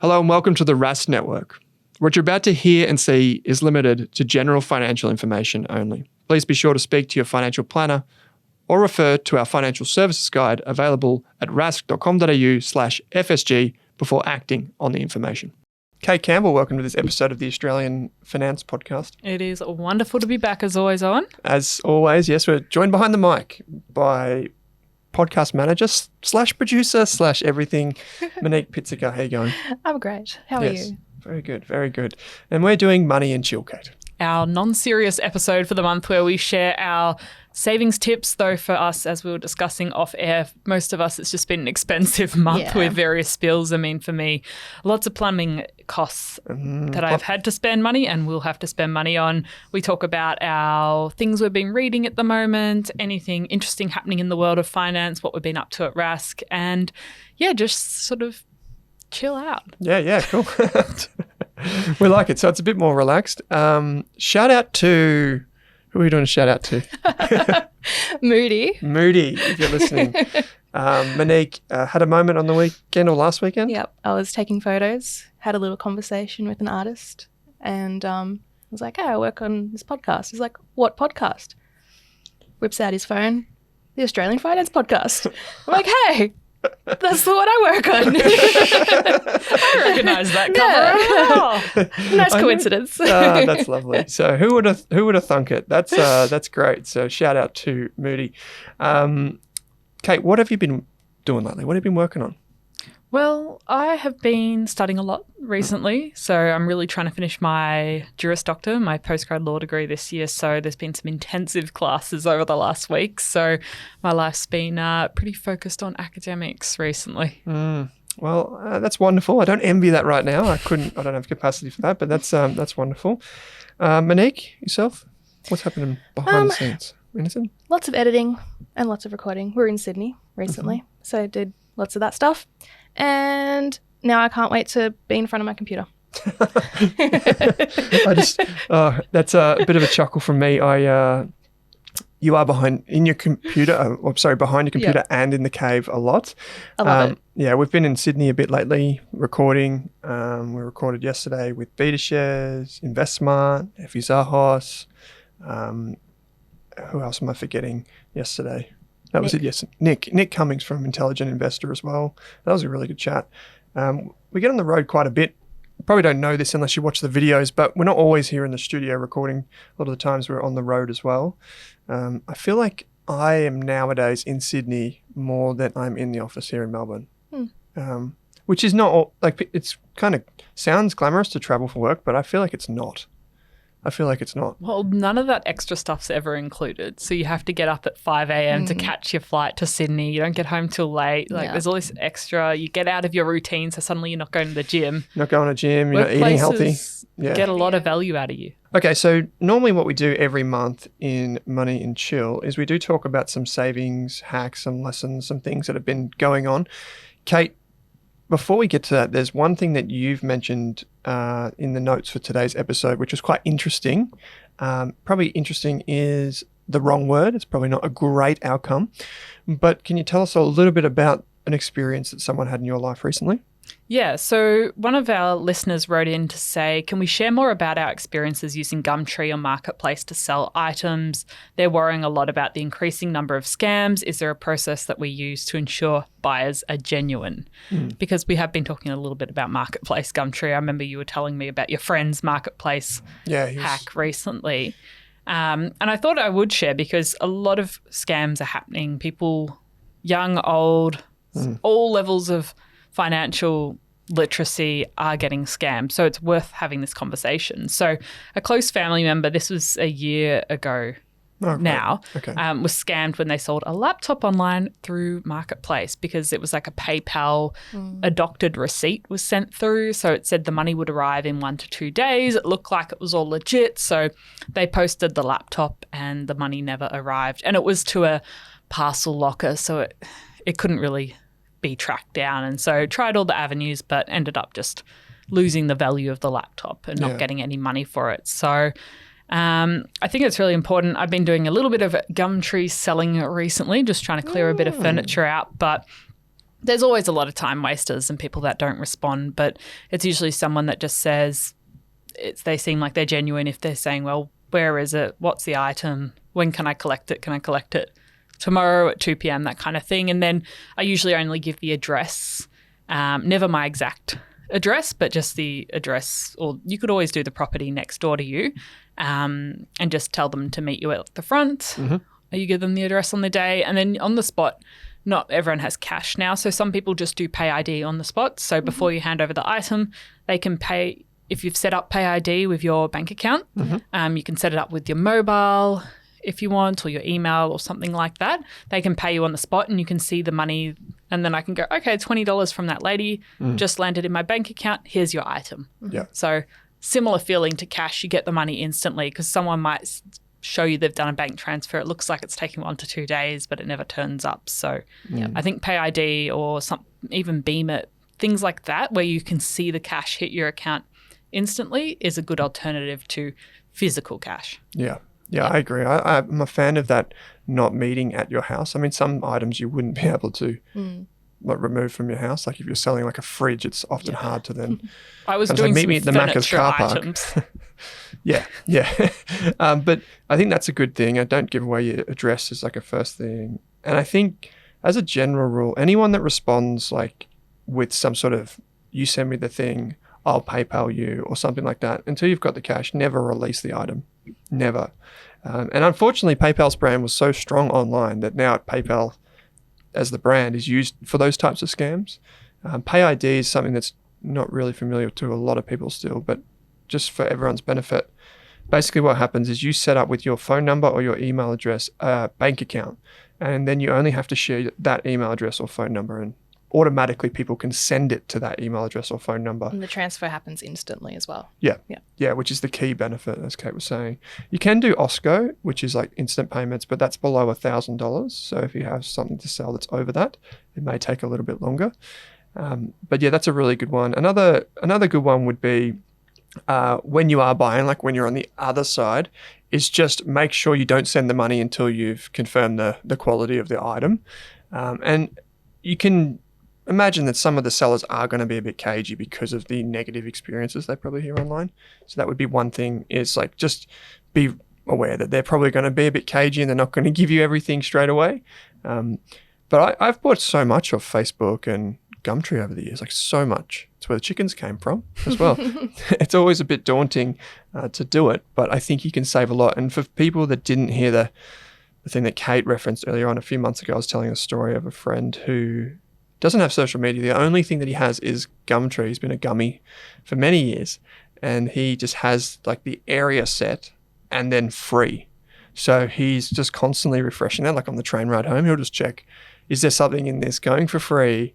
Hello and welcome to the Rask Network. What you're about to hear and see is limited to general financial information only. Please be sure to speak to your financial planner or refer to our financial services guide available at rask.com.au/FSG before acting on the information. Kate Campbell, welcome to this episode of the Australian Finance Podcast. It is wonderful to be back as always, Owen. As always, yes, we're joined behind the mic by podcast manager / producer / everything, Monique Pitziker. How you going? I'm great. How are you? Very good, very good. And we're doing Money and Chill, Kate. Our non-serious episode for the month where we share our savings tips, though for us, as we were discussing off air, most of us, it's just been an expensive month with various bills. I mean, for me, lots of plumbing costs that I've had to spend money and will have to spend money on. We talk about our things we've been reading at the moment, anything interesting happening in the world of finance, what we've been up to at Rask, and just sort of chill out. Yeah, cool. We like it. So it's a bit more relaxed. Shout out to... Who are we doing a shout out to? Moody, if you're listening. Monique had a moment on the weekend or last weekend? Yep. I was taking photos, had a little conversation with an artist, and I was like, hey, I work on this podcast. He's like, what podcast? Whips out his phone, the Australian Finance Podcast. I'm like, hey, that's the one I work on. I recognise that cover. Yeah. Nice coincidence. That's lovely. So who would have thunk it? That's great. So shout out to Moody. Kate, what have you been doing lately? What have you been working on? Well, I have been studying a lot recently, so I'm really trying to finish my Juris Doctor, my postgrad law degree this year, so there's been some intensive classes over the last week, so my life's been pretty focused on academics recently. Well, that's wonderful. I don't envy that right now. I don't have capacity for that, but that's wonderful. Monique, yourself? What's happening behind the scenes? Anything? Lots of editing and lots of recording. We were in Sydney recently, so I did lots of that stuff. And now I can't wait to be in front of my computer. That's a bit of a chuckle from me. You are behind your computer and in the cave a lot. I love it. Yeah, we've been in Sydney a bit lately recording. We recorded yesterday with BetaShares, InvestSmart, Effie Zahos. Who else am I forgetting yesterday? That was it, yes. Nick Cummings from Intelligent Investor as well. That was a really good chat. We get on the road quite a bit. Probably don't know this unless you watch the videos, but we're not always here in the studio recording. A lot of the times we're on the road as well. I feel like I am nowadays in Sydney more than I'm in the office here in Melbourne. Which is not, it's kind of sounds glamorous to travel for work, but I feel like it's not. Well, none of that extra stuff's ever included. So you have to get up at 5 a.m. to catch your flight to Sydney. You don't get home till late. There's all this extra. You get out of your routine, so suddenly you're not going to the gym. Not going to the gym, you're not eating healthy. Get a lot of value out of you. Okay, so normally what we do every month in Money and Chill is we do talk about some savings, hacks, some lessons, some things that have been going on. Kate, before we get to that, there's one thing that you've mentioned in the notes for today's episode, which was quite interesting. Probably interesting is the wrong word. It's probably not a great outcome. But can you tell us a little bit about an experience that someone had in your life recently? Yeah, so one of our listeners wrote in to say, can we share more about our experiences using Gumtree or Marketplace to sell items? They're worrying a lot about the increasing number of scams. Is there a process that we use to ensure buyers are genuine? Because we have been talking a little bit about Marketplace, Gumtree. I remember you were telling me about your friend's Marketplace hack recently. And I thought I would share because a lot of scams are happening. People, young, old, all levels of financial literacy are getting scammed. So it's worth having this conversation. So a close family member, this was a year ago now, was scammed when they sold a laptop online through Marketplace because it was like a PayPal, a doctored receipt was sent through. So it said the money would arrive in 1 to 2 days. It looked like it was all legit. So they posted the laptop and the money never arrived. And it was to a parcel locker. So it couldn't really be tracked down, and so tried all the avenues but ended up just losing the value of the laptop and not getting any money for it. So I think it's really important. I've been doing a little bit of Gumtree selling recently, just trying to clear a bit of furniture out, but there's always a lot of time wasters and people that don't respond, but it's usually someone that just says, they seem like they're genuine if they're saying, well, where is it? What's the item? When can I collect it? Can I collect it tomorrow at 2 p.m., that kind of thing. And then I usually only give the address, never my exact address, but just the address, or you could always do the property next door to you, and just tell them to meet you at the front. You give them the address on the day, and then on the spot, not everyone has cash now, so some people just do Pay ID on the spot. So before you hand over the item, they can pay. If you've set up Pay ID with your bank account, you can set it up with your mobile if you want, or your email or something like that. They can pay you on the spot and you can see the money, and then I can go, okay, $20 from that lady just landed in my bank account. Here's your item. Yeah. So similar feeling to cash. You get the money instantly because someone might show you they've done a bank transfer. It looks like it's taking 1 to 2 days, but it never turns up. So I think Pay ID or even Beam It, things like that where you can see the cash hit your account instantly is a good alternative to physical cash. Yeah. Yeah, I agree. I'm a fan of that not meeting at your house. I mean, some items you wouldn't be able to remove from your house. Like if you're selling like a fridge, it's often hard to then. I was kind of doing meet some me at the Macca's furniture car park. items. Yeah. But I think that's a good thing. I don't give away your address as like a first thing. And I think as a general rule, anyone that responds like with some sort of, you send me the thing, I'll PayPal you or something like that, until you've got the cash, never release the item. Never. And unfortunately, PayPal's brand was so strong online that now PayPal as the brand is used for those types of scams. Pay ID is something that's not really familiar to a lot of people still, but just for everyone's benefit, basically what happens is you set up with your phone number or your email address a bank account, and then you only have to share that email address or phone number, and automatically people can send it to that email address or phone number. And the transfer happens instantly as well. Yeah, which is the key benefit, as Kate was saying. You can do OSCO, which is like instant payments, but that's below $1,000. So if you have something to sell that's over that, it may take a little bit longer. But yeah, that's a really good one. Another good one would be when you are buying, like when you're on the other side, is just make sure you don't send the money until you've confirmed the quality of the item. And you can imagine that some of the sellers are going to be a bit cagey because of the negative experiences they probably hear online. So that would be one thing, is like just be aware that they're probably going to be a bit cagey and they're not going to give you everything straight away. But I've bought so much off Facebook and Gumtree over the years, like so much. It's where the chickens came from as well. It's always a bit daunting to do it, but I think you can save a lot. And for people that didn't hear the thing that Kate referenced earlier on a few months ago, I was telling a story of a friend who doesn't have social media. The only thing that he has is Gumtree. He's been a gummy for many years, and he just has like the area set and then free. So he's just constantly refreshing that. Like on the train ride home, he'll just check, is there something in this going for free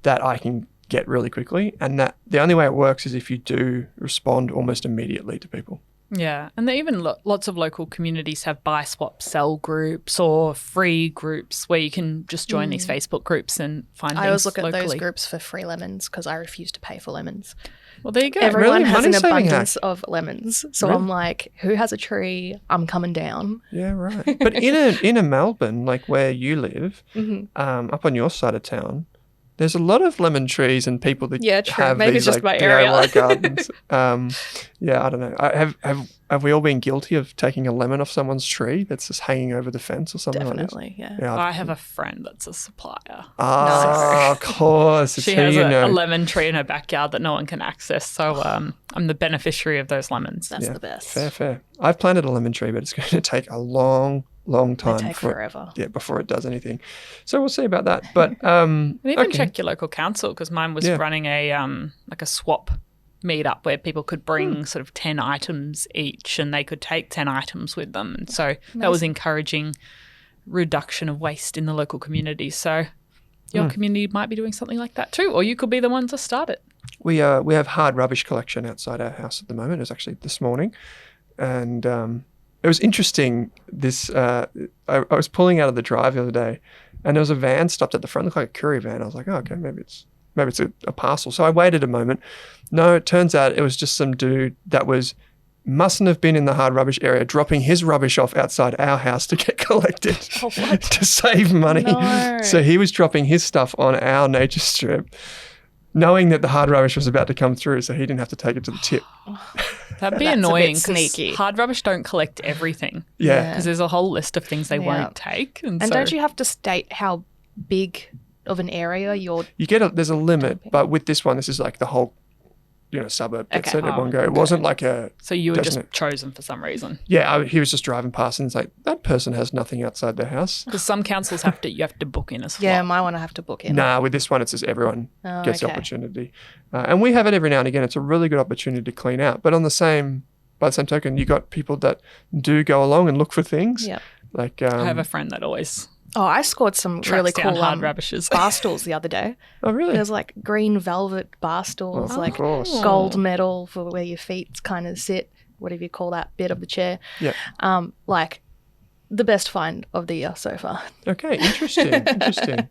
that I can get really quickly? And that the only way it works is if you do respond almost immediately to people. Yeah, and even lots of local communities have buy, swap, sell groups or free groups where you can just join these Facebook groups and find things I always look at locally. those groups for free lemons because I refuse to pay for lemons. Well, there you go. Everyone has an Money-saving abundance of lemons. So Really? I'm like, who has a tree? I'm coming down. Yeah, right. But in a Melbourne, like where you live, up on your side of town, there's a lot of lemon trees and people that have Maybe these it's just like my area. DIY gardens. Yeah, I don't know. Have we all been guilty of taking a lemon off someone's tree that's just hanging over the fence or something Definitely, like this? yeah. I have a friend that's a supplier. Oh, of course. It's She who has you a know. lemon tree in her backyard that no one can access. So I'm the beneficiary of those lemons. That's the best. Fair. I've planted a lemon tree, but it's going to take a long time They take forever. before it does anything. So we'll see about that. But And even okay. check your local council, because mine was running a like a swap meetup where people could bring sort of 10 items each, and they could take 10 items with them. And so that was encouraging reduction of waste in the local community. So your community might be doing something like that too, or you could be the one to start it. We have hard rubbish collection outside our house at the moment. It was actually this morning, and it was interesting. I was pulling out of the drive the other day, and there was a van stopped at the front, looked like a courier van. I was like, oh, okay, maybe it's a parcel. So I waited a moment. No, it turns out it was just some dude that was mustn't have been in the hard rubbish area, dropping his rubbish off outside our house to get collected to save money. No. So he was dropping his stuff on our nature strip, knowing that the hard rubbish was about to come through, so he didn't have to take it to the tip. That'd be That's a bit annoying 'cause sneaky. hard rubbish don't collect everything. Yeah. Because there's a whole list of things they Yeah. won't take. And And so, don't you have to state how big of an area you're? You get there's a limit, but with this one, this is like the whole, suburb gets Okay. it at one go. It wasn't like a, so you were just doesn't it? chosen for some reason. he was just driving past and it's like, that person has nothing outside their house. Because some councils you have to book in a slot. Yeah, my one I have to book in. Nah, with this one, it's just everyone Oh, gets the okay. opportunity. And we have it every now and again. It's a really good opportunity to clean out. But by the same token, you got people that do go along and look for things. Yep. Like, I have a friend that always Oh, I scored some tracks really down cool hard rubbishes. bar stools the other day. oh, really? There's like green velvet bar stools, Of like course. gold medal for where your feet kind of sit, whatever you call that bit of the chair. Yeah. Like the best find of the year so far. Okay, interesting.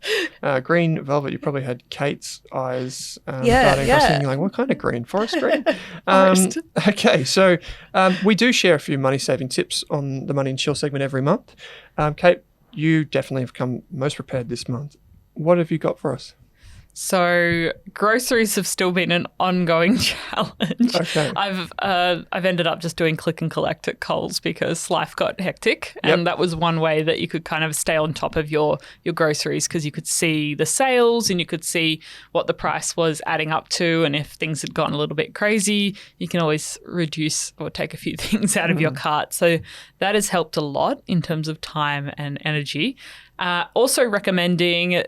Green velvet, you probably had Kate's eyes Yeah, darting across yeah. and you're like, what kind of green? Forest green? Forest. Okay, so we do share a few money-saving tips on the Money and Chill segment every month. Kate, you definitely have come most prepared this month. What have you got for us? So groceries have still been an ongoing challenge. Okay. I've ended up just doing click and collect at Coles because life got hectic, Yep. and that was one way that you could kind of stay on top of your groceries because you could see the sales and you could see what the price was adding up to, and if things had gotten a little bit crazy, you can always reduce or take a few things out of your cart. So that has helped a lot in terms of time and energy. Also recommending,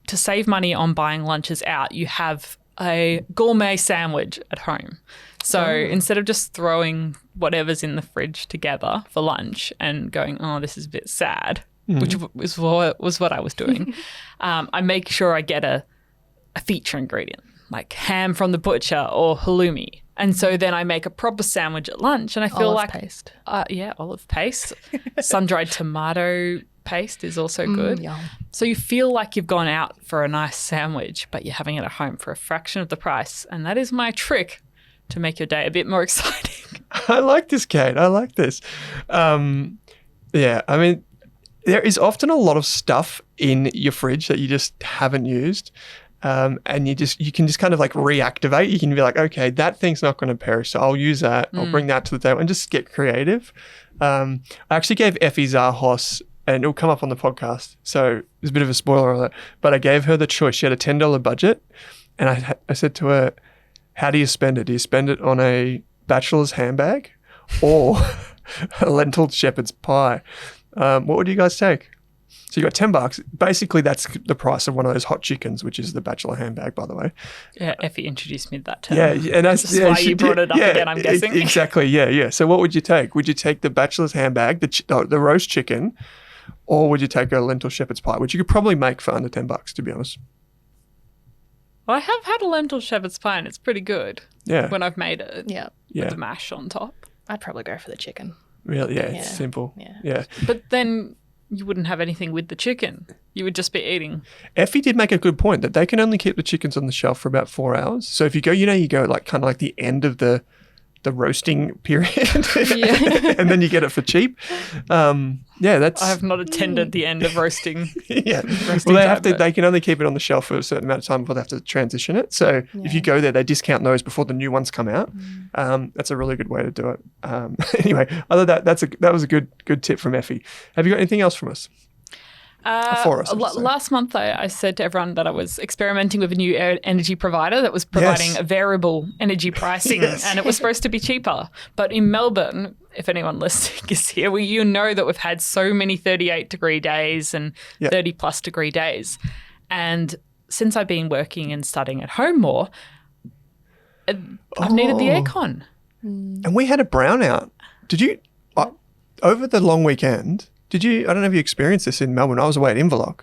to save money on buying lunches out, you have a gourmet sandwich at home. So instead of just throwing whatever's in the fridge together for lunch and going, oh, this is a bit sad, which was what I was doing, I make sure I get a feature ingredient, like ham from the butcher or halloumi. And so then I make a proper sandwich at lunch, and I feel Olive like paste. olive paste. Sun-dried tomato paste is also good. Yum. So you feel like you've gone out for a nice sandwich, but you're having it at home for a fraction of the price. And that is my trick to make your day a bit more exciting. I like this, Kate. I like this. Yeah, I mean, there is often a lot of stuff in your fridge that you just haven't used. And you can just kind of like reactivate. You can be like, okay, that thing's not going to perish, so I'll use that. I'll bring that to the table and just get creative. I actually gave Effie Zahos, and it'll come up on the podcast, so there's a bit of a spoiler on it, but I gave her the choice. She had a $10 budget, and I said to her, how do you spend it? Do you spend it on a bachelor's handbag or a lentil shepherd's pie? What would you guys take? So you got $10. Basically, that's the price of one of those hot chickens, which is the bachelor handbag, by the way. Yeah, Effie introduced me to that term. Yeah, and that's why you brought it up again, I'm guessing. Exactly. Yeah. So what would you take? Would you take the bachelor's handbag, the roast chicken, or would you take a lentil shepherd's pie, which you could probably make for under $10, to be honest? Well, I have had a lentil shepherd's pie, and it's pretty good Yeah. when I've made it Yeah. Yeah. with the mash on top. I'd probably go for the chicken. Really? Yeah. Yeah. It's simple. Yeah. Yeah. But then you wouldn't have anything with the chicken. You would just be eating. Effie did make a good point that they can only keep the chickens on the shelf for about 4 hours. So if you go, you go like kind of like the end of the roasting period, and then you get it for cheap. Yeah, that's I have not attended the end of roasting. yeah. roasting Well, time, but- they can only keep it on the shelf for a certain amount of time before they have to transition it. So if you go there, they discount those before the new ones come out. That's a really good way to do it. Anyway, other than that was a good tip from Effie. Have you got anything else from us? For us, I should say. Last month, I said to everyone that I was experimenting with a new energy provider that was providing Yes. a variable energy pricing, Yes. and it was supposed to be cheaper. But in Melbourne, if anyone listening is here, you know that we've had so many 38-degree days and Yeah. 30-plus degree days. And since I've been working and studying at home more, I've needed the aircon. And we had a brownout. Did you over the long weekend? Did you? I don't know if you experienced this in Melbourne. I was away at Inverloch,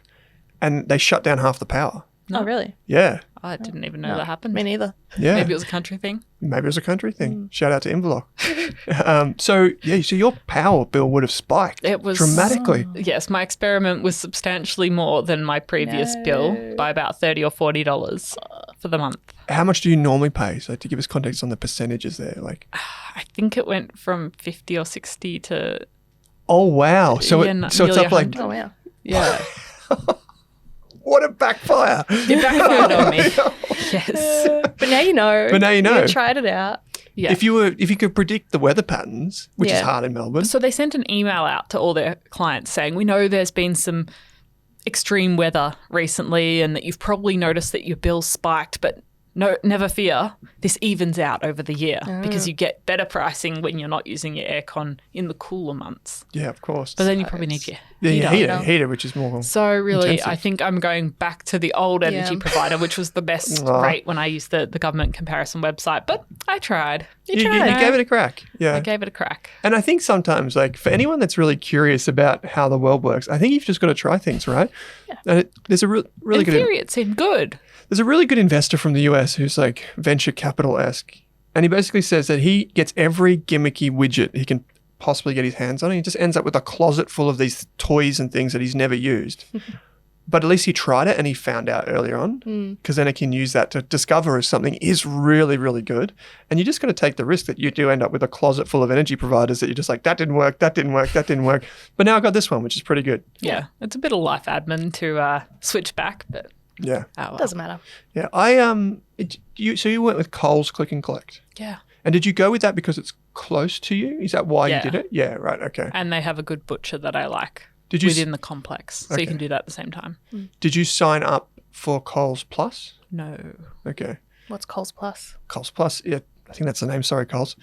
and they shut down half the power. Oh, really? Yeah. I didn't even know No, that happened. Me neither. Yeah. Maybe it was a country thing. Maybe it was a country thing. Shout out to Inverloch. So your power bill would have spiked It was dramatically. Yes, my experiment was substantially more than my previous bill by about $30 or $40 for the month. How much do you normally pay? So to give us context on the percentages there, like, I think it went from 50 or 60 to oh wow, so Yeah, so it's nearly up like 100. Oh, wow. yeah. what a backfire. It backfired on me. Yes. But now you know. But now you know. tried it out. Yeah. If you could predict the weather patterns, which is Yeah. hard in Melbourne, So they sent an email out to all their clients saying, we know there's been some extreme weather recently and that you've probably noticed that your bill spiked, but no, never fear. This evens out over the year because you get better pricing when you're not using your aircon in the cooler months. yeah, of course. But then you probably need your yeah, heater. heater, which is more. So really, Intensive. I think I'm going back to the old energy Yeah. provider, which was the best Aw. rate when I used the government comparison website. But I tried. You tried. gave it a crack. Yeah. I gave it a crack. And I think sometimes, like, for anyone that's really curious about how the world works, I think you've just got to try things, right? Yeah. And there's a really In good. theory, it seemed good. There's a really good investor from the US who's like venture capital-esque. And he basically says that he gets every gimmicky widget he can possibly get his hands on. And he just ends up with a closet full of these toys and things that he's never used. But at least he tried it and he found out earlier on, because then he can use that to discover if something is really, really good. And you just got to take the risk that you do end up with a closet full of energy providers that you're just like, that didn't work, that didn't work, that didn't work. But now I got this one, which is pretty good. Yeah. It's a bit of life admin to switch back, but Yeah. oh well. Doesn't matter. Yeah. So you went with Coles Click and Collect. Yeah. And did you go with that because it's close to you? Is that why Yeah. you did it? Yeah, right. Okay. And they have a good butcher that I like Did you within the complex. So Okay. you can do that at the same time. did you sign up for Coles Plus? No. Okay. What's Coles Plus? Coles Plus. Yeah, I think that's the name. Sorry, Coles.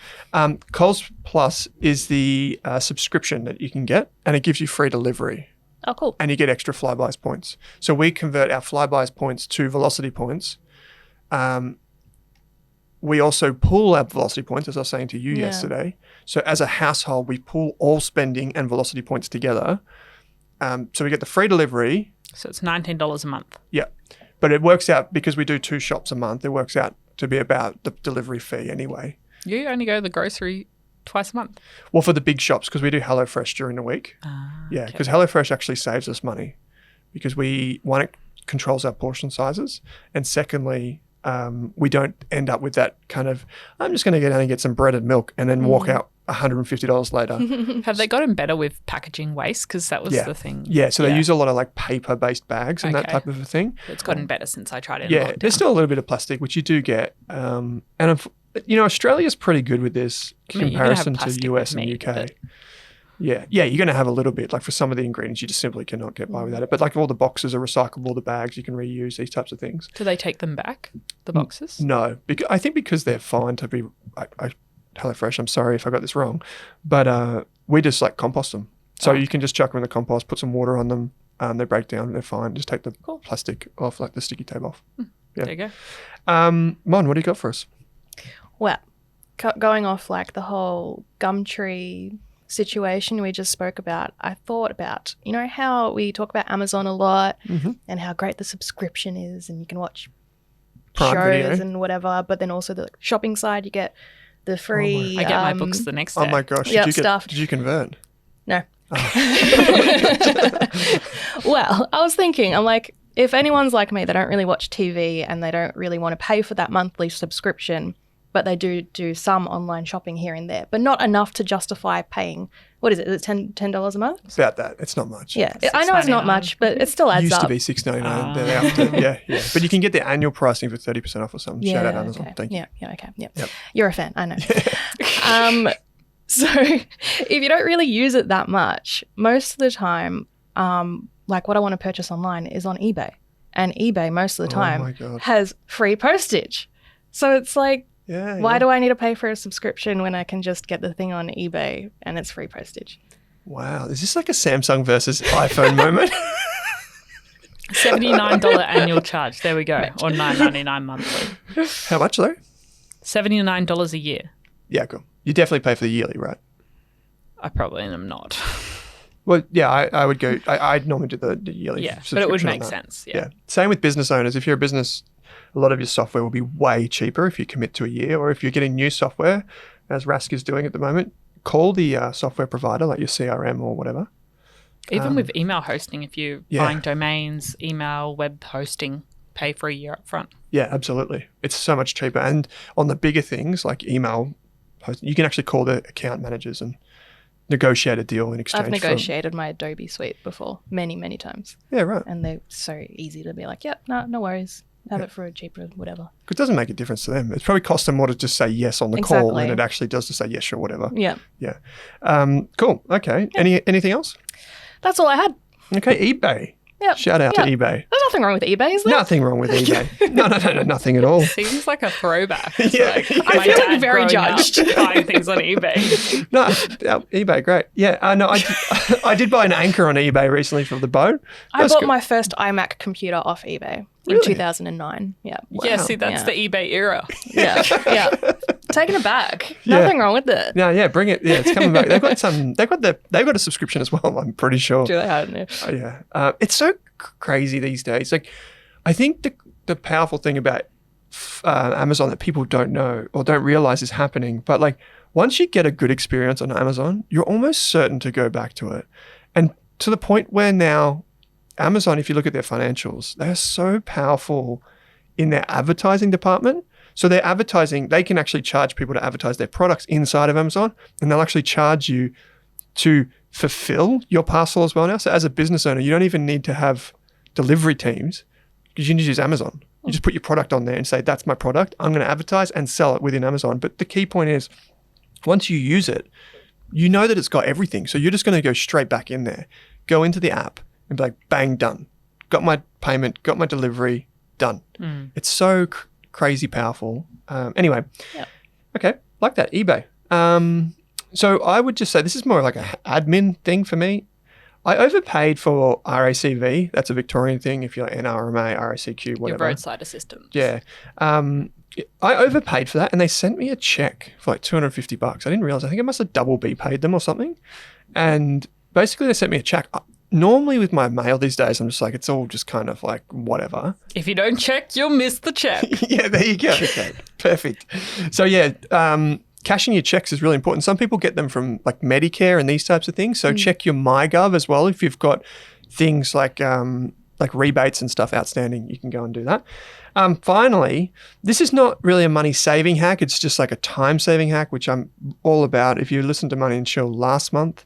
Coles Plus is the subscription that you can get, and it gives you free delivery, Oh, cool. and you get extra Flybuys points. So we convert our Flybuys points to Velocity points. We also pool our Velocity points, as I was saying to you Yeah. yesterday. So as a household, we pool all spending and Velocity points together. So we get the free delivery. So it's $19 a month. Yeah. But it works out, because we do 2 shops a month, it works out to be about the delivery fee anyway. You only go to the grocery twice a month. Well, for the big shops, because we do HelloFresh during the week. Yeah, okay. because HelloFresh actually saves us money, because one, it controls our portion sizes, and secondly, we don't end up with that kind of, I'm just going to get down and get some bread and milk and then walk out $150 later. Have they gotten better with packaging waste? Because that was Yeah. the thing. Yeah, so they use a lot of like paper-based bags and that Okay. type of a thing. It's gotten better since I tried it in Yeah, lockdown. there's still a little bit of plastic, which you do get. Australia's pretty good with this I mean, you're gonna have comparison to plastic US with and meat, UK. but- Yeah, you're going to have a little bit. Like for some of the ingredients, you just simply cannot get by without it. But like all the boxes are recyclable, the bags you can reuse, these types of things. Do they take them back, the boxes? No, I think because they're fine to be. HelloFresh, I'm sorry if I got this wrong, but we just like compost them. So you can just chuck them in the compost, put some water on them, they break down, they're fine. Just take the plastic off, like the sticky tape off. There you go. Mon, what do you got for us? Well, going off like the whole Gumtree situation we just spoke about, I thought about, how we talk about Amazon a lot and how great the subscription is, and you can watch Prime shows Video. and whatever, but then also the shopping side, you get the free... I get my books the next day. Oh my gosh, Yep, did stuff. you convert? No. Well, I was thinking, I'm like, if anyone's like me, they don't really watch TV and they don't really want to pay for that monthly subscription, but they do some online shopping here and there, but not enough to justify paying, what is it? Is it $10 a month? It's about that. It's not much. Yeah, I know it's not $6.99. much, but it still adds Used up. to be $6.99. They're out there. Yeah. But you can get the annual pricing for 30% off or something. Shout out Amazon. okay. Thank you. Yeah, okay. Yeah. Yep. You're a fan, I know. So if you don't really use it that much, most of the time, like what I want to purchase online is on eBay. And eBay most of the my time God. has free postage. So it's like, Yeah. why do I need to pay for a subscription when I can just get the thing on eBay and it's free postage? Wow. Is this like a Samsung versus iPhone moment? $79 annual charge. There we go. Or $9.99 monthly. How much though? $79 a year. Yeah, cool. You definitely pay for the yearly, right? I probably am not. Well, yeah, I would go. I'd normally do the yearly. Yeah, but it subscription would on make that. sense. Yeah. Same with business owners. If you're a business, a lot of your software will be way cheaper if you commit to a year, or if you're getting new software, as Rask is doing at the moment. Call the software provider, like your CRM or whatever. Even with email hosting, if you're Yeah. buying domains, email, web hosting, pay for a year up front. Yeah, absolutely. It's so much cheaper. And on the bigger things like email, you can actually call the account managers and negotiate a deal in exchange. I've negotiated my Adobe suite before many, many times. Yeah, right. And they're so easy to be like, yep, no worries. Have it for a cheaper whatever. It doesn't make a difference to them. It's probably cost them more to just say yes on the call Exactly. than it actually does to say yes or whatever. Yeah. Yeah. Cool. Okay. Anything else? That's all I had. Okay. eBay. Yep. Shout out Yep. to eBay. There's nothing wrong with eBay, is there? Nothing wrong with eBay. No, nothing at all. Seems like a throwback. It's Yeah. like I my feel like dad very growing up judged. buying things on eBay. No, eBay, great. Yeah, no, I did buy an anchor on eBay recently for the boat. I That's bought good. my first iMac computer off eBay in Really? 2009. Yeah. Yeah, see, that's Yeah. the eBay era. Yeah. Yeah. Taking it back. Yeah. Nothing wrong with it. No, yeah, bring it. Yeah, it's coming back. They've got a subscription as well. I'm pretty sure. Do they? I don't know. Oh, yeah, it's so crazy these days. Like, I think the powerful thing about Amazon that people don't know or don't realize is happening, but like once you get a good experience on Amazon, you're almost certain to go back to it, and to the point where now Amazon, if you look at their financials, they are so powerful in their advertising department. So their advertising, they can actually charge people to advertise their products inside of Amazon, and they'll actually charge you to fulfill your parcel as well now. So as a business owner, you don't even need to have delivery teams because you can just use Amazon. You just put your product on there and say, that's my product. I'm going to advertise and sell it within Amazon. But the key point is, once you use it, you know that it's got everything. So you're just going to go straight back in there, go into the app and be like, bang, done. Got my payment, got my delivery, done. It's so crazy powerful. Anyway, Yep. Okay, like that, eBay. So I would just say this is more like an admin thing for me. I overpaid for RACV. That's a Victorian thing. If you're NRMA, RACQ, Your whatever. roadside assistant. Yeah. I overpaid for that, and they sent me a check for like $250. I didn't realize. I think I must have double B paid them or something. And basically, they sent me a check. Normally, with my mail these days, I'm just like, it's all just kind of like whatever. If you don't check, you'll miss the check. Yeah, there you go. Okay, perfect. So yeah, cashing your checks is really important. Some people get them from like Medicare and these types of things. So check your MyGov as well. If you've got things like rebates and stuff outstanding, you can go and do that. Finally, this is not really a money saving hack. It's just like a time saving hack, which I'm all about. If you listened to Money and Chill last month,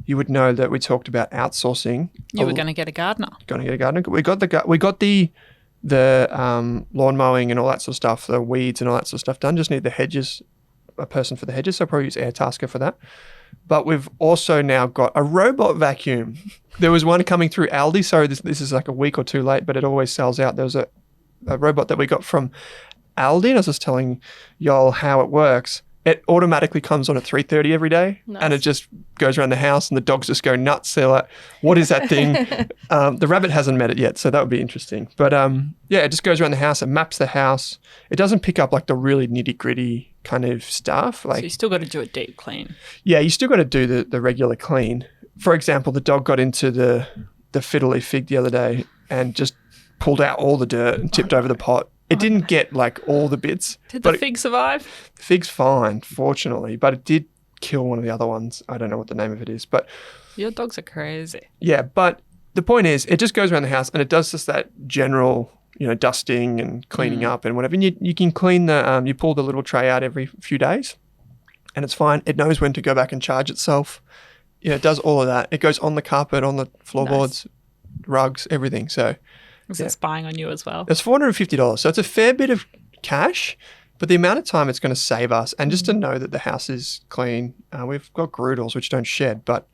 you would know that we talked about outsourcing. You were going to get a gardener. Going to get a gardener. We got the lawn mowing and all that sort of stuff, the weeds and all that sort of stuff done. Just need the hedges, a person for the hedges. So I'll probably use Airtasker for that. But we've also now got a robot vacuum. There was one coming through Aldi. Sorry, this is like a week or two late, but it always sells out. There was a robot that we got from Aldi, and I was just telling y'all how it works. It automatically comes on at 3:30 every day, and it just goes around the house, and the dogs just go nuts. They're like, "What is that thing?" The rabbit hasn't met it yet, so that would be interesting. But yeah, it just goes around the house and maps the house. It doesn't pick up like the really nitty gritty kind of stuff. So Like, you still got to do a deep clean. yeah, you still got to do the regular clean. For example, the dog got into the fiddly fig the other day and just pulled out all the dirt and tipped over the pot. It didn't get like all the bits. Did but the fig survive? The fig's fine, fortunately, but it did kill one of the other ones. I don't know what the name of it is, but Your dogs are crazy. yeah. But the point is, it just goes around the house and it does just that general, dusting and cleaning up and whatever. And you can clean you pull the little tray out every few days, and it's fine. It knows when to go back and charge itself. It does all of that. It goes on the carpet, on the floorboards, rugs, everything. So Was it spying on you as well? it's $450. So it's a fair bit of cash, but the amount of time it's going to save us, and just to know that the house is clean. We've got Groodles, which don't shed, but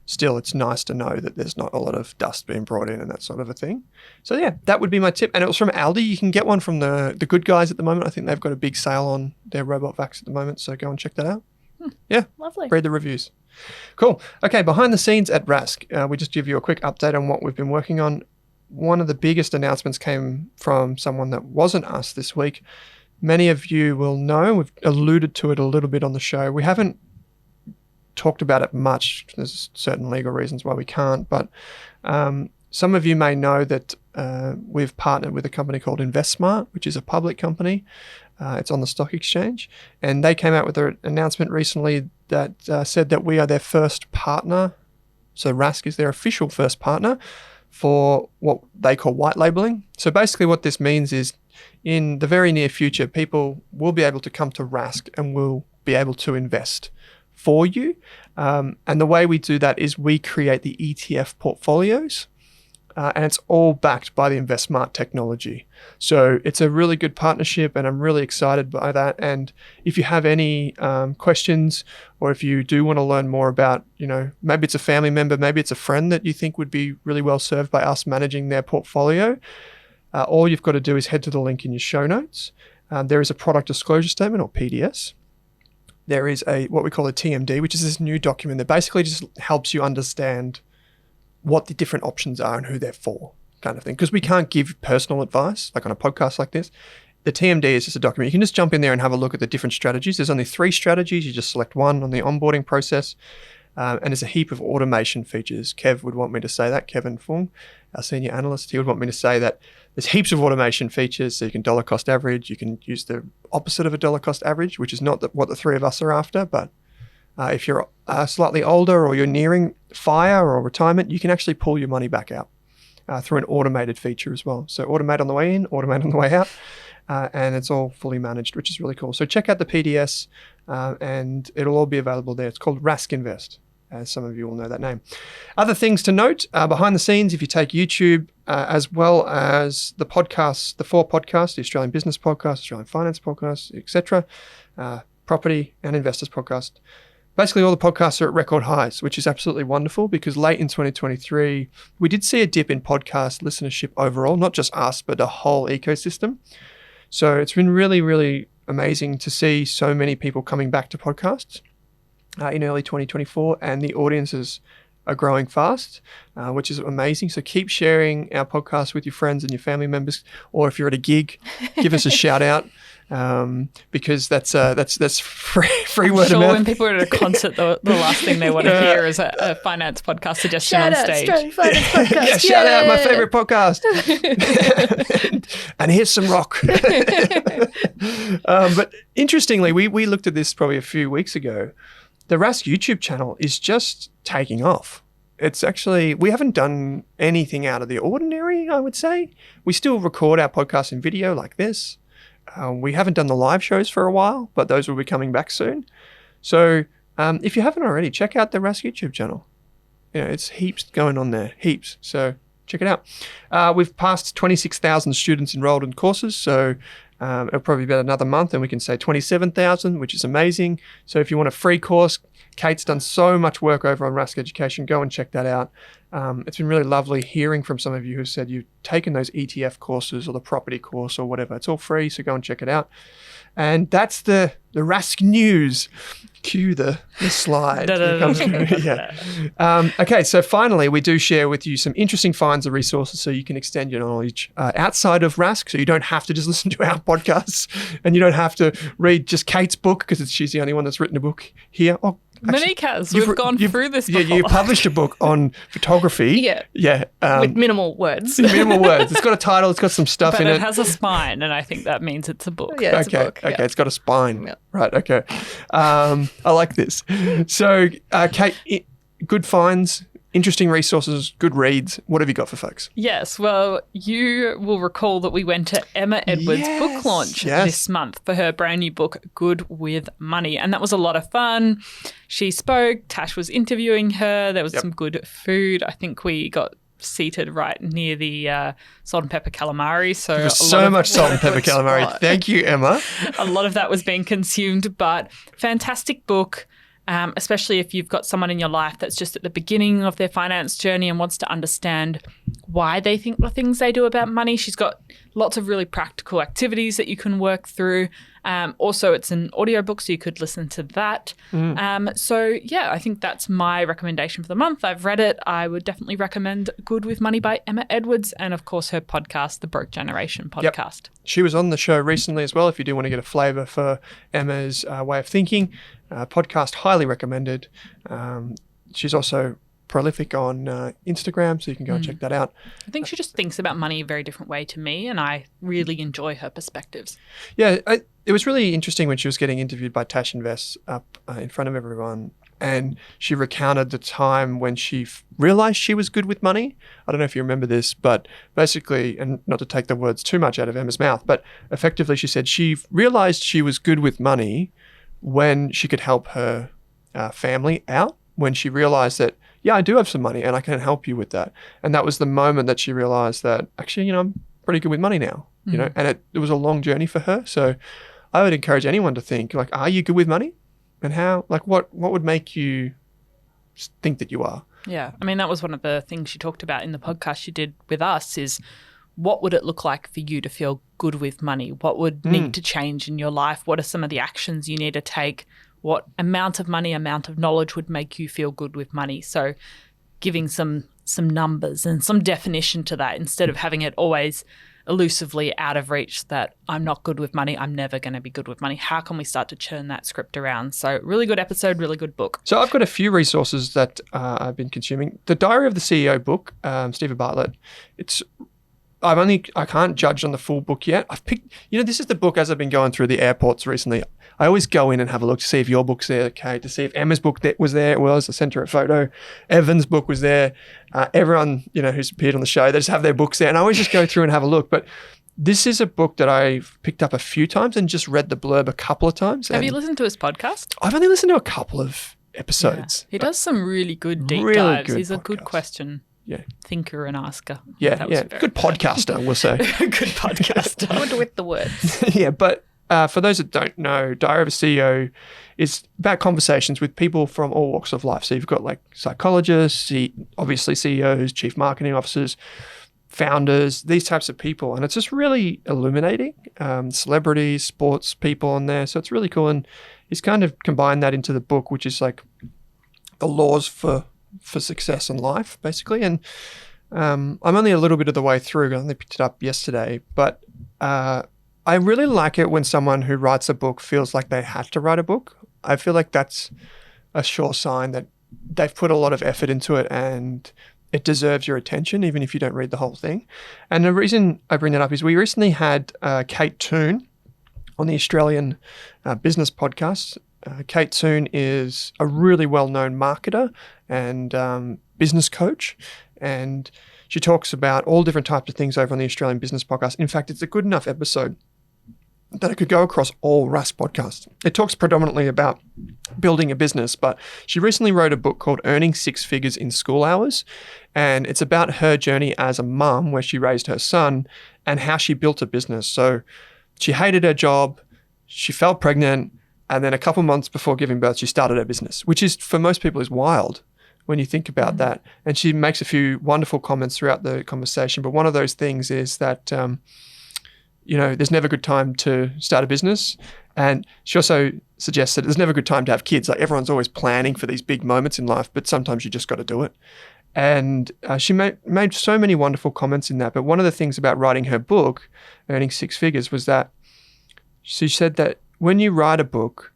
still it's nice to know that there's not a lot of dust being brought in and that sort of a thing. So yeah, that would be my tip. And it was from Aldi. You can get one from the Good Guys at the moment. I think they've got a big sale on their robot vacs at the moment. So go and check that out. Yeah. Lovely. Read the reviews. Cool. Okay, behind the scenes at Rask, we just give you a quick update on what we've been working on. One of the biggest announcements came from someone that wasn't us this week. Many of you will know, we've alluded to it a little bit on the show. We haven't talked about it much. There's certain legal reasons why we can't, but some of you may know that we've partnered with a company called InvestSmart, which is a public company. It's on the stock exchange, and they came out with an announcement recently that said that we are their first partner. So Rask is their official first partner for what they call white labeling. So basically what this means is in the very near future, people will be able to come to Rask and will be able to invest for you. And the way we do that is we create the ETF portfolios. And it's all backed by the InvestSmart technology. So it's a really good partnership, and I'm really excited by that. And if you have any questions, or if you do want to learn more about, maybe it's a family member, maybe it's a friend that you think would be really well served by us managing their portfolio, all you've got to do is head to the link in your show notes. There is a product disclosure statement, or PDS. There is what we call a TMD, which is this new document that basically just helps you understand what the different options are and who they're for, kind of thing. Because we can't give personal advice, like on a podcast like this. The TMD is just a document. You can just jump in there and have a look at the different strategies. There's only 3 strategies. You just select one on the onboarding process. And there's a heap of automation features. Kev would want me to say that, Kevin Fung, our senior analyst, he would want me to say that there's heaps of automation features. So you can dollar cost average. You can use the opposite of a dollar cost average, which is not what the 3 of us are after, but if you're slightly older or you're nearing FIRE or retirement, you can actually pull your money back out through an automated feature as well. So automate on the way in, automate on the way out, and it's all fully managed, which is really cool. So check out the PDS, and it'll all be available there. It's called Rask Invest, as some of you will know that name. Other things to note, behind the scenes, if you take YouTube, as well as the podcasts, the 4 podcasts, the Australian Business Podcast, Australian Finance Podcast, etc., Property and Investors Podcast, basically all the podcasts are at record highs, which is absolutely wonderful because late in 2023, we did see a dip in podcast listenership overall, not just us, but the whole ecosystem. So it's been really, really amazing to see so many people coming back to podcasts in early 2024, and the audiences are growing fast, which is amazing. So keep sharing our podcast with your friends and your family members, or if you're at a gig, give us a shout out. Because that's free word of mouth. When people are at a concert, the last thing they want to hear is a finance podcast suggestion on stage. Australian Finance Podcast. Yeah, shout out my favorite podcast. and here's some rock. But interestingly, we looked at this probably a few weeks ago. The Rask YouTube channel is just taking off. It's actually, we haven't done anything out of the ordinary, I would say. We still record our podcast in video like this. We haven't done the live shows for a while, but those will be coming back soon. So if you haven't already, check out the Rask YouTube channel. It's heaps going on there, heaps. So check it out. We've passed 26,000 students enrolled in courses. So it'll probably be about another month and we can say 27,000, which is amazing. So if you want a free course, Kate's done so much work over on Rask Education. Go and check that out. It's been really lovely hearing from some of you who said you've taken those ETF courses or the property course or whatever. It's all free, so go and check it out. And that's the Rask news. Cue the slide. Yeah. Okay, so finally, we do share with you some interesting finds and resources so you can extend your knowledge outside of Rask, so you don't have to just listen to our podcasts and you don't have to read just Kate's book because she's the only one that's written a book here. Oh, Monique has. We've gone through this before. Yeah, you published a book on photography. Yeah. With minimal words. Minimal words. It's got a title. It's got some stuff in it. But it has a spine, and I think that means it's a book. Yeah, it's a book. Okay, it's got a spine. Yeah. Right, okay. I like this. So, Kate, good finds, interesting resources, good reads. What have you got for folks? Yes, well, you will recall that we went to Emma Edwards' book launch this month for her brand new book, Good with Money. And that was a lot of fun. She spoke, Tash was interviewing her, there was some good food. I think we got seated right near the salt and pepper calamari. So much salt and pepper calamari. Thank you, Emma. A lot of that was being consumed, but fantastic book. Especially if you've got someone in your life that's just at the beginning of their finance journey and wants to understand why they think the things they do about money. She's got lots of really practical activities that you can work through. Also, it's an audiobook, so you could listen to that. So, yeah, I think that's my recommendation for the month. I've read it. I would definitely recommend Good with Money by Emma Edwards and, of course, her podcast, The Broke Generation podcast. She was on the show recently as well, if you do want to get a flavour for Emma's way of thinking. Podcast highly recommended. She's also prolific on Instagram, so you can go and check that out. I think she just thinks about money a very different way to me, and I really enjoy her perspectives. Yeah, it was really interesting when she was getting interviewed by Tash Invest up in front of everyone, and she recounted the time when she realised she was good with money. I don't know if you remember this, but basically, and not to take the words too much out of Emma's mouth, but effectively she said she realised she was good with money when she could help her family out, when she realised that, yeah, I do have some money and I can help you with that. And that was the moment that she realized that actually, I'm pretty good with money now, and it was a long journey for her. So I would encourage anyone to think like, are you good with money? And how, like, what would make you think that you are? Yeah. I mean, that was one of the things she talked about in the podcast she did with us is what would it look like for you to feel good with money? What would need to change in your life? What are some of the actions you need to take? What amount of money, amount of knowledge would make you feel good with money? So giving some numbers and some definition to that instead of having it always elusively out of reach that I'm not good with money, I'm never going to be good with money. How can we start to churn that script around? So really good episode, really good book. So I've got a few resources that I've been consuming. The Diary of the CEO book, Stephen Bartlett, I can't judge on the full book yet. I've picked, this is the book as I've been going through the airports recently. I always go in and have a look to see if your book's there, Kate, to see if Emma's book was there. It was. I sent her a photo. Evan's book was there. Everyone, who's appeared on the show, they just have their books there. And I always just go through and have a look. But this is a book that I've picked up a few times and just read the blurb a couple of times. Have you listened to his podcast? I've only listened to a couple of episodes. Yeah. He does some really good deep dives. He's a good question. Yeah. Thinker and asker. Yeah. Good podcaster, we'll say. Good podcaster. Good with the words. Yeah, but for those that don't know, Diary of a CEO is about conversations with people from all walks of life. So you've got like psychologists, obviously CEOs, chief marketing officers, founders, these types of people. And it's just really illuminating. Celebrities, sports people on there. So it's really cool. And he's kind of combined that into the book, which is like the laws for success in life, basically. And I'm only a little bit of the way through. I only picked it up yesterday. But I really like it when someone who writes a book feels like they had to write a book. I feel like that's a sure sign that they've put a lot of effort into it and it deserves your attention, even if you don't read the whole thing. And the reason I bring that up is we recently had Kate Toon on the Australian Business Podcast. Kate Toon is a really well-known marketer and business coach, and she talks about all different types of things over on the Australian Business Podcast. In fact, it's a good enough episode that it could go across all RAS podcasts. It talks predominantly about building a business, but she recently wrote a book called Earning Six Figures in School Hours, and it's about her journey as a mum where she raised her son and how she built a business. So she hated her job, she fell pregnant, and then a couple months before giving birth, she started her business, which is, for most people, is wild when you think about that. And she makes a few wonderful comments throughout the conversation. But one of those things is that, there's never a good time to start a business. And she also suggests that there's never a good time to have kids. Like, everyone's always planning for these big moments in life, but sometimes you just got to do it. And she made so many wonderful comments in that. But one of the things about writing her book, Earning Six Figures, was that she said that when you write a book,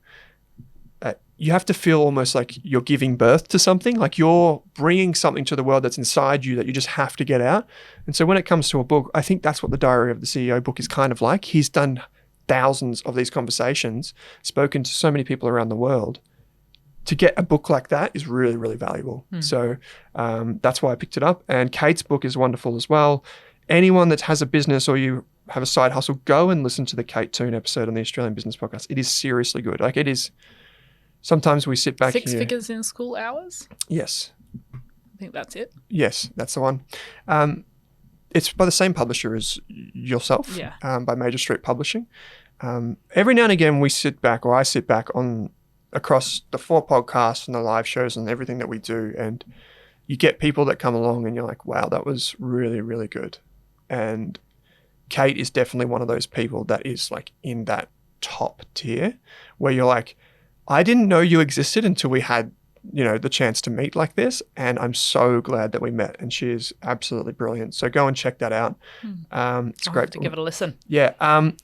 you have to feel almost like you're giving birth to something, like you're bringing something to the world that's inside you that you just have to get out. And so when it comes to a book, I think that's what the Diary of the CEO book is kind of like. He's done thousands of these conversations, spoken to so many people around the world. To get a book like that is really, really valuable. So that's why I picked it up. And Kate's book is wonderful as well. Anyone that has a business or you have a side hustle, go and listen to the Kate Toon episode on the Australian Business Podcast. It is seriously good. Like, it is. Sometimes we sit back Six here. Figures in School Hours? Yes. I think that's it. Yes, that's the one. It's by the same publisher as yourself, by Major Street Publishing. Every now and again, I sit back on across the 4 podcasts and the live shows and everything that we do, and you get people that come along and you're like, wow, that was really, really good. And Kate is definitely one of those people that is like in that top tier where you're like, I didn't know you existed until we had, the chance to meet like this. And I'm so glad that we met. And she is absolutely brilliant. So go and check that out. It's I'll great. have to give it a listen. Yeah.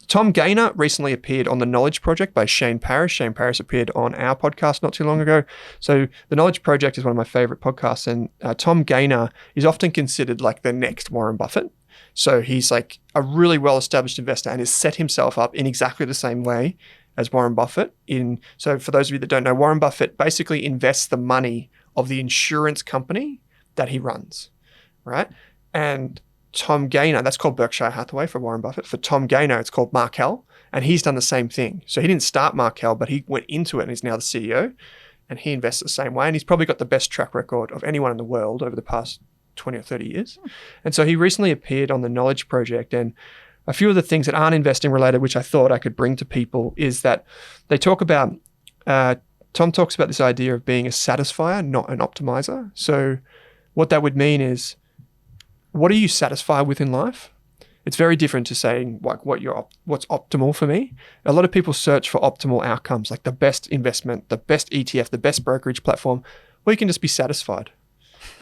Tom Gaynor recently appeared on The Knowledge Project by Shane Parrish. Shane Parrish appeared on our podcast not too long ago. So The Knowledge Project is one of my favorite podcasts. And Tom Gaynor is often considered like the next Warren Buffett. So he's like a really well-established investor and has set himself up in exactly the same way as Warren Buffett. So for those of you that don't know, Warren Buffett basically invests the money of the insurance company that he runs, right? And Tom Gaynor, that's called Berkshire Hathaway for Warren Buffett. For Tom Gaynor, it's called Markel, and he's done the same thing. So he didn't start Markel, but he went into it and he's now the CEO, and he invests the same way. And he's probably got the best track record of anyone in the world over the past 20 or 30 years. And so he recently appeared on The Knowledge Project, and a few of the things that aren't investing related, which I thought I could bring to people, is that they talk about, Tom talks about this idea of being a satisfier, not an optimizer. So what that would mean is, what are you satisfied with in life? It's very different to saying like what's optimal for me. A lot of people search for optimal outcomes, like the best investment, the best ETF, the best brokerage platform, where you can just be satisfied.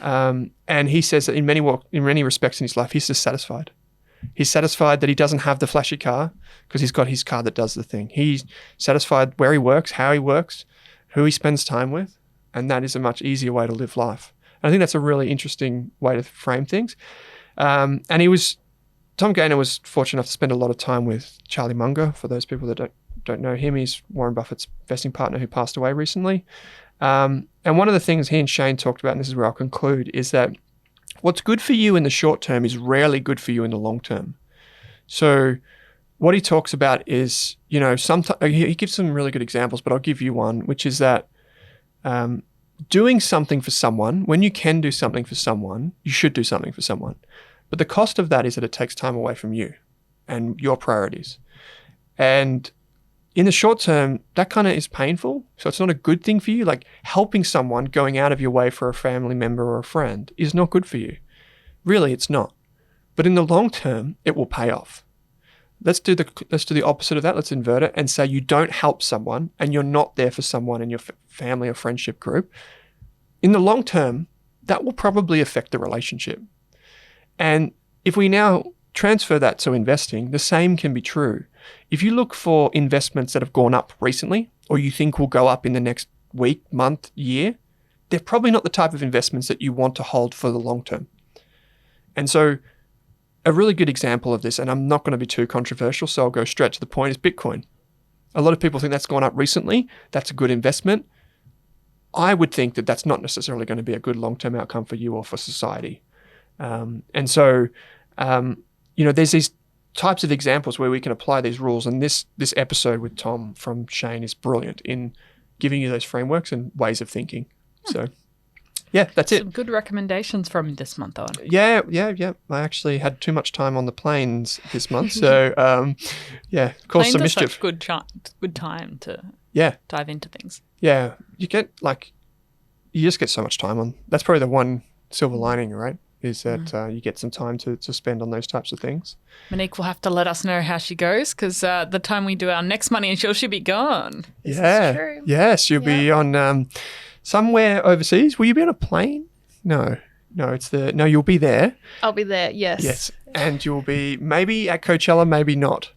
And he says that in many respects in his life, he's just satisfied. He's satisfied that he doesn't have the flashy car because he's got his car that does the thing. He's satisfied where he works, how he works, who he spends time with, and that is a much easier way to live life. And I think that's a really interesting way to frame things. And Tom Gaynor was fortunate enough to spend a lot of time with Charlie Munger. For those people that don't know him, he's Warren Buffett's investing partner who passed away recently. And one of the things he and Shane talked about, and this is where I'll conclude, is that what's good for you in the short term is rarely good for you in the long term. So what he talks about is, sometimes he gives some really good examples, but I'll give you one, which is that doing something for someone, when you can do something for someone, you should do something for someone. But the cost of that is that it takes time away from you and your priorities. And in the short term, that kind of is painful. So it's not a good thing for you. Like helping someone, going out of your way for a family member or a friend is not good for you. Really, it's not. But in the long term, it will pay off. Let's do the opposite of that. Let's invert it and say you don't help someone and you're not there for someone in your family or friendship group. In the long term, that will probably affect the relationship. And if we now transfer that to investing, the same can be true. If you look for investments that have gone up recently, or you think will go up in the next week, month, year, they're probably not the type of investments that you want to hold for the long term. And so a really good example of this, and I'm not going to be too controversial, so I'll go straight to the point, is Bitcoin. A lot of people think that's gone up recently. That's a good investment. I would think that that's not necessarily going to be a good long-term outcome for you or for society. There's these types of examples where we can apply these rules. And this episode with Tom from Shane is brilliant in giving you those frameworks and ways of thinking. So, yeah, that's it. Some good recommendations from this month on. Yeah. I actually had too much time on the planes this month. So, caused some mischief. Such good time to dive into things. Yeah. You just get so much time on. That's probably the one silver lining, right? Is that you get some time to spend on those types of things. Monique will have to let us know how she goes because the time we do our next Money and Chill, she'll be gone. This is true. Yes, you'll be on somewhere overseas. Will you be on a plane? No, you'll be there. I'll be there, yes. Yes, and you'll be maybe at Coachella, maybe not.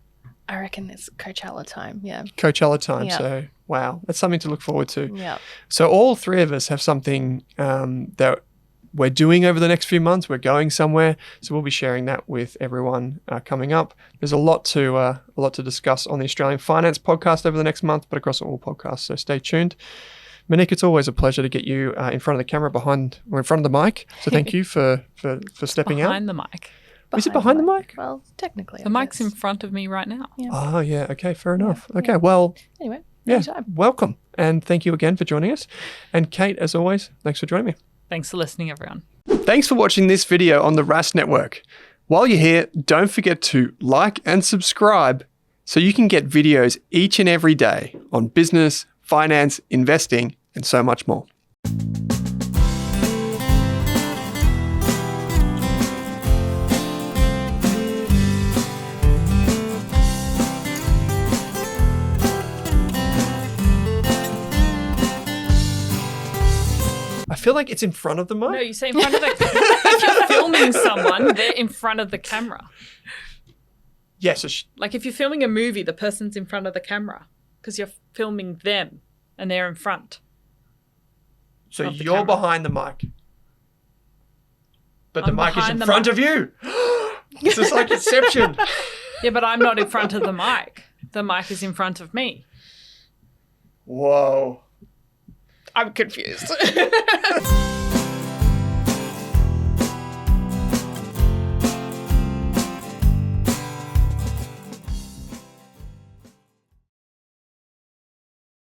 I reckon it's Coachella time, yeah. Coachella time, Yeah. So wow, that's something to look forward to. Yeah. So all three of us have something that we're doing over the next few months. We're going somewhere, so we'll be sharing that with everyone coming up. There's a lot to discuss on the Australian Finance Podcast over the next month, but across all podcasts. So stay tuned. Monique, it's always a pleasure to get you in front of the camera, in front of the mic. So thank you for stepping out. Behind the mic. Is it behind the mic? Well, technically. The mic's in front of me right now. Yeah. Oh yeah. Okay. Fair enough. Okay. Well. Anyway. Yeah. Anytime. Welcome, and thank you again for joining us. And Kate, as always, thanks for joining me. Thanks for listening, everyone. Thanks for watching this video on the RAS Network. While you're here, don't forget to like and subscribe so you can get videos each and every day on business, finance, investing, and so much more. feel like it's in front of the mic. No, you say in front of the if you're filming someone, they're in front of the camera. Yeah, so Like if you're filming a movie, the person's in front of the camera because you're filming them and they're in front. so Of the you're camera. behind the mic. But the I'm mic is behind in the front mic. of you. This is like Inception. Yeah, but I'm not in front of the mic. The mic is in front of me. Whoa. I'm confused.